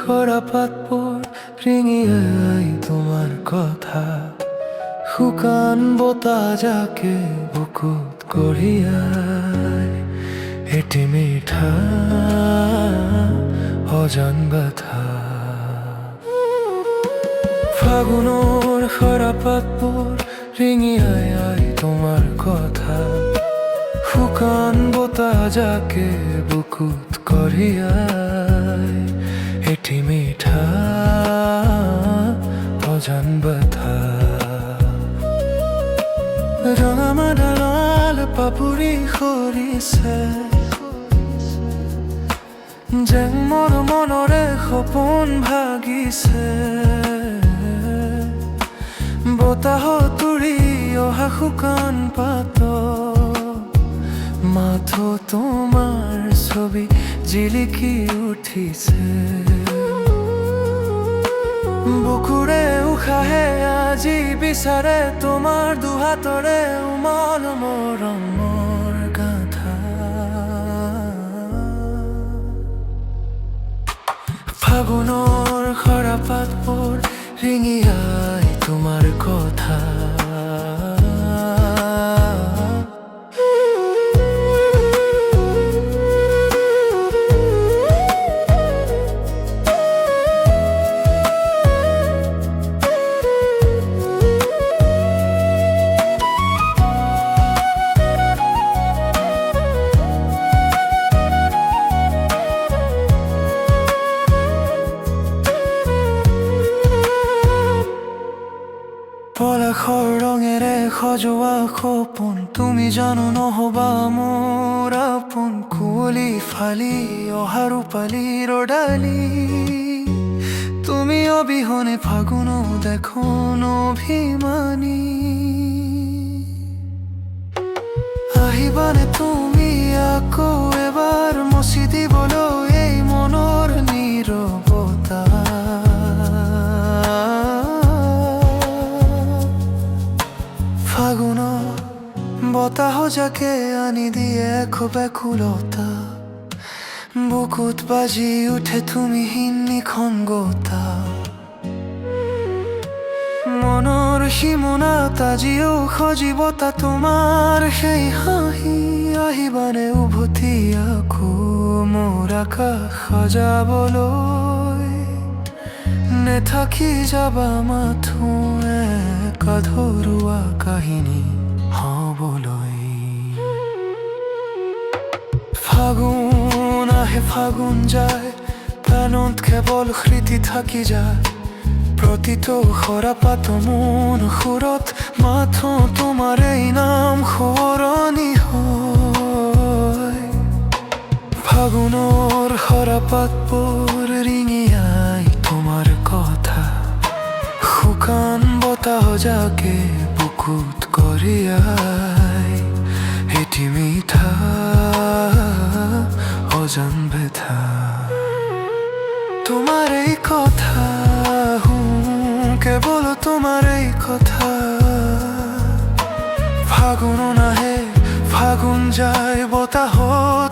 খরা পাতবোৰ ৰিঙিয়াই তোমাৰ কথা শুকান বতাহ যাকে বুকুত কঢ়িয়াই এটি মিঠা অজান ব্যথা ফাগুনৰ খৰা পাতবোৰ ৰিঙিয়াই তোমাৰ কথা শুকান বতাহ যাকে বুকুত কঢ়িয়াই এটি মিঠা অজান ব্যথা ৰঙা মাডালাল পাপুৰি সৰিছে যেন মোৰ মনৰে সপোন ভাগিছে বতাহত উৰি অহা শুকান পাত মাথো তোমাৰ ছবি জিলিকি উঠিছে বুকুৰে উশাহে আজি বিচাৰে তোমাৰ দুহাতৰে উমল মৰমৰ গাথা ফাগুনৰ খৰা পাতবোৰ ৰিঙিয়াই তোমাৰ কথা পলাশৰ ৰঙেৰে সজোৱা সপোন তুমি জানো নহবা মোৰ আপোন কুঁৱলী ফালি অহা ৰূপালীৰ ডালি তুমি অবিহনে ফাগুনো দেখো অভিমানী আহিবানে তুমি আকৌ এবাৰ মচি দিবলৈ এই মনৰ নীৰৱতা ফাগুনৰ বতাহ যাকে আনি দিয়ে খুব একুলতা বুকুত বাজি উঠে তুমি নিখংগতা মনৰ সীমনাত আজিও সজীৱতা তোমাৰ সেই হাঁহি আহিবানে উভতি আকৌ মোৰ আকাশ সজাবলৈ নে থাকি যাবা মাথো এক আধৰুৱা কাহিনী হবলৈ ফাগুন আহে ফাগুন যায় প্ৰাণত কেৱল স্মৃতি থাকি যায় প্ৰতিটো খৰা পাত মন সুৰত মাথো তোমাৰ এই নাম সোঁৱৰণি হয় ফাগুনৰ খৰা পাতবোৰ ৰিঙিয়াই তোমাৰ কথা শুকান বতাহ যাকে বুকুত কঢ়িয়াই এটি মিঠা অজান ব্যথা তোমাৰ এই কথা কেৱল তোমাৰ এই কথা ফাগুন নাহে ফাগুন যায় বতাহত